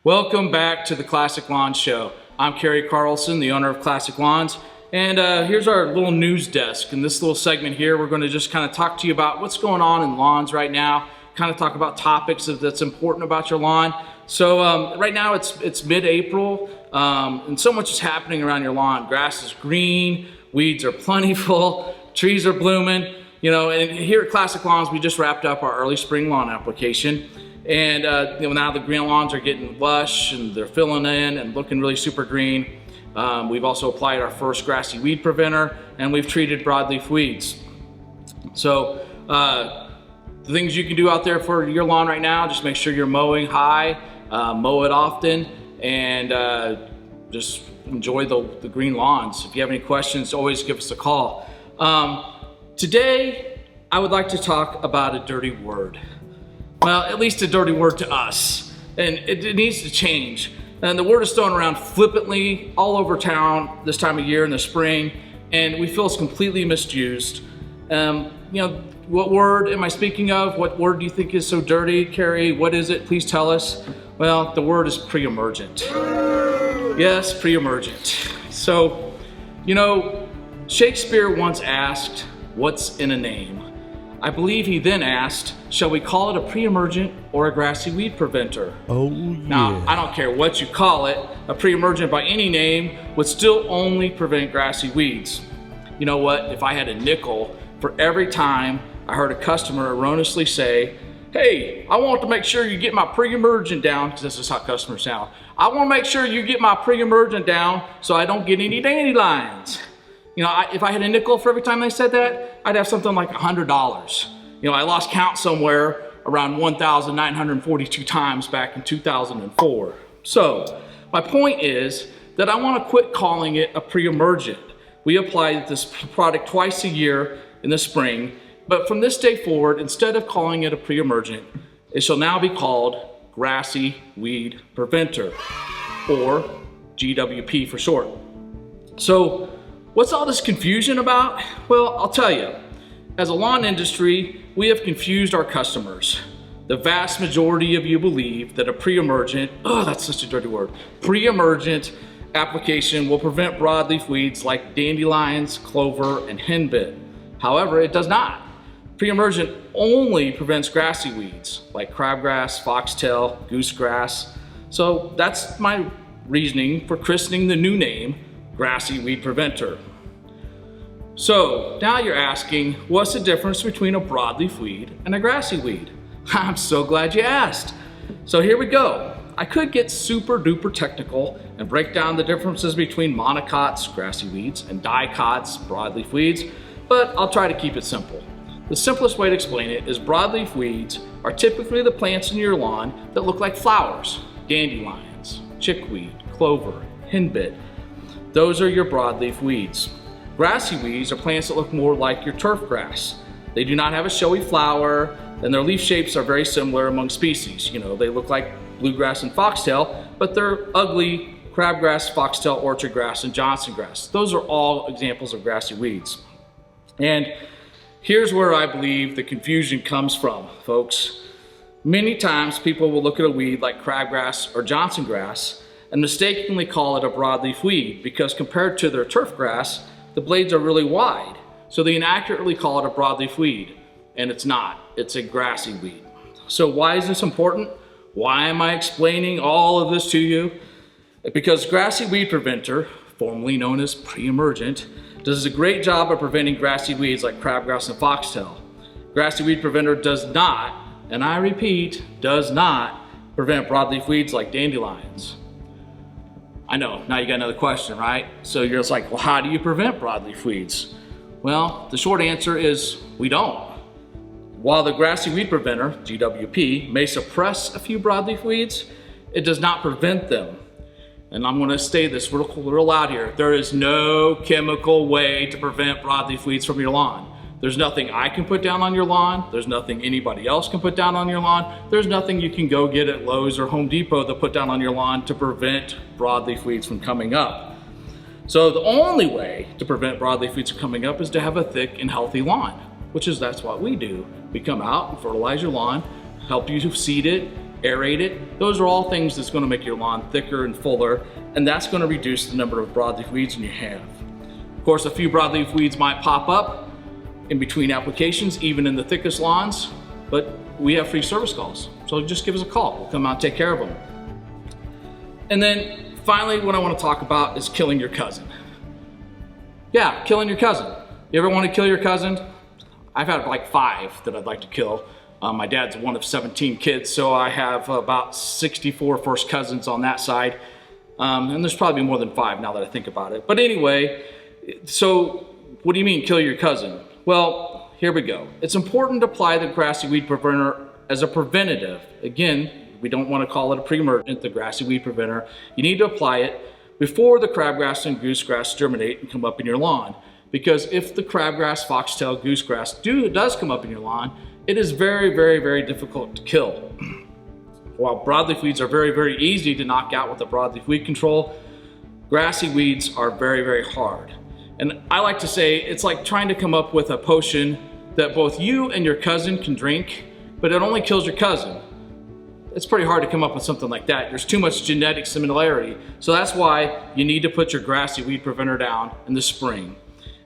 Welcome back to the Classic Lawns Show. I'm Kerry Carlson, the owner of Classic Lawns, and here's our little news desk. In this little segment here, we're going to just kind of talk to you about what's going on in lawns right now, kind of talk about topics that's important about your lawn. So right now it's mid-April, and so much is happening around your lawn. Grass is green, weeds are plentiful, trees are blooming. You know, and here at Classic Lawns, we just wrapped up our early spring lawn application. And now the green lawns are getting lush and they're filling in and looking really super green. We've also applied our first grassy weed preventer, and we've treated broadleaf weeds. So the things you can do out there for your lawn right now, just make sure you're mowing high, mow it often, and just enjoy the green lawns. If you have any questions, always give us a call. Today, I would like to talk about a dirty word. Well, at least a dirty word to us, and it needs to change. And the word is thrown around flippantly all over town this time of year in the spring, and we feel it's completely misused. What word am I speaking of? What word do you think is so dirty, Carrie? What is it? Please tell us. Well, the word is pre-emergent. Yes, pre-emergent. So, Shakespeare once asked, "What's in a name?" I believe he then asked, shall we call it a pre-emergent or a grassy weed preventer? Oh, yeah. Now, I don't care what you call it, a pre-emergent by any name would still only prevent grassy weeds. You know what? If I had a nickel for every time I heard a customer erroneously say, hey, I want to make sure you get my pre-emergent down, because this is how customers sound. I want to make sure you get my pre-emergent down so I don't get any dandelions. If I had a nickel for every time they said that, I'd have something like $100. I lost count somewhere around 1,942 times back in 2004. So my point is that I want to quit calling it a pre-emergent. We apply this product twice a year in the spring, but from this day forward, instead of calling it a pre-emergent, it shall now be called grassy weed preventer, or GWP for short. So what's all this confusion about? Well, I'll tell you. As a lawn industry, we have confused our customers. The vast majority of you believe that a pre-emergent, that's such a dirty word, pre-emergent application will prevent broadleaf weeds like dandelions, clover, and henbit. However, it does not. Pre-emergent only prevents grassy weeds like crabgrass, foxtail, goosegrass. So that's my reasoning for christening the new name grassy weed preventer. So now you're asking, what's the difference between a broadleaf weed and a grassy weed? I'm so glad you asked. So here we go. I could get super duper technical and break down the differences between monocots, grassy weeds, and dicots, broadleaf weeds, but I'll try to keep it simple. The simplest way to explain it is broadleaf weeds are typically the plants in your lawn that look like flowers: dandelions, chickweed, clover, henbit. Those are your broadleaf weeds. Grassy weeds are plants that look more like your turf grass. They do not have a showy flower, and their leaf shapes are very similar among species. They look like bluegrass and foxtail, but they're ugly crabgrass, foxtail, orchard grass, and Johnson grass. Those are all examples of grassy weeds. And here's where I believe the confusion comes from, folks. Many times people will look at a weed like crabgrass or Johnson grass and mistakenly call it a broadleaf weed because compared to their turf grass, the blades are really wide. So they inaccurately call it a broadleaf weed, and it's not. It's a grassy weed. So why is this important? Why am I explaining all of this to you? Because grassy weed preventer, formerly known as pre-emergent, does a great job of preventing grassy weeds like crabgrass and foxtail. Grassy weed preventer does not, and I repeat, does not prevent broadleaf weeds like dandelions. I know, now you got another question, right? So you're just like, well, how do you prevent broadleaf weeds? Well, the short answer is we don't. While the grassy weed preventer, GWP, may suppress a few broadleaf weeds, it does not prevent them. And I'm gonna say this real loud here. There is no chemical way to prevent broadleaf weeds from your lawn. There's nothing I can put down on your lawn. There's nothing anybody else can put down on your lawn. There's nothing you can go get at Lowe's or Home Depot to put down on your lawn to prevent broadleaf weeds from coming up. So the only way to prevent broadleaf weeds from coming up is to have a thick and healthy lawn, that's what we do. We come out and fertilize your lawn, help you seed it, aerate it. Those are all things that's going to make your lawn thicker and fuller, and that's going to reduce the number of broadleaf weeds you have. Of course, a few broadleaf weeds might pop up in between applications, even in the thickest lawns, but we have free service calls. So just give us a call. We'll come out and take care of them. And then finally, what I want to talk about is killing your cousin. Yeah, killing your cousin. You ever want to kill your cousin? I've had like 5 that I'd like to kill. My dad's one of 17 kids, so I have about 64 first cousins on that side. And there's probably more than 5 now that I think about it. But anyway, so what do you mean kill your cousin? Well, here we go. It's important to apply the grassy weed preventer as a preventative. Again, we don't want to call it a pre-emergent, the grassy weed preventer. You need to apply it before the crabgrass and goosegrass germinate and come up in your lawn. Because if the crabgrass, foxtail, goosegrass does come up in your lawn, it is very, very, very difficult to kill. While broadleaf weeds are very, very easy to knock out with a broadleaf weed control, grassy weeds are very, very hard. And I like to say it's like trying to come up with a potion that both you and your cousin can drink, but it only kills your cousin. It's pretty hard to come up with something like that. There's too much genetic similarity. So that's why you need to put your grassy weed preventer down in the spring.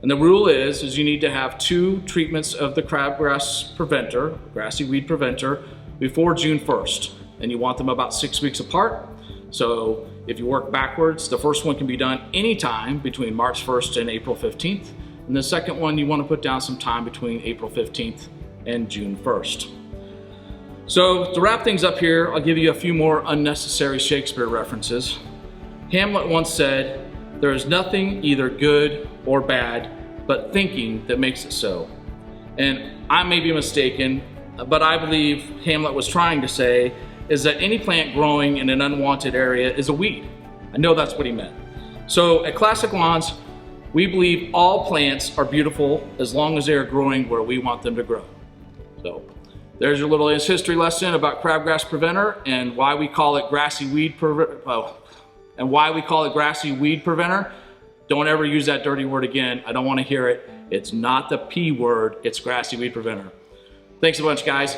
And the rule is you need to have 2 treatments of the crabgrass preventer, grassy weed preventer, before June 1st. And you want them about 6 weeks apart. So if you work backwards, the first one can be done anytime between March 1st and April 15th. And the second one, you want to put down some time between April 15th and June 1st. So to wrap things up here, I'll give you a few more unnecessary Shakespeare references. Hamlet once said, "There is nothing either good or bad, but thinking that makes it so." And I may be mistaken, but I believe Hamlet was trying to say is that any plant growing in an unwanted area is a weed. I know that's what he meant. So at Classic Lawns, we believe all plants are beautiful as long as they are growing where we want them to grow. So there's your little history lesson about crabgrass preventer and why we call it grassy weed preventer. Don't ever use that dirty word again. I don't want to hear it. It's not the P word, it's grassy weed preventer. Thanks a bunch, guys.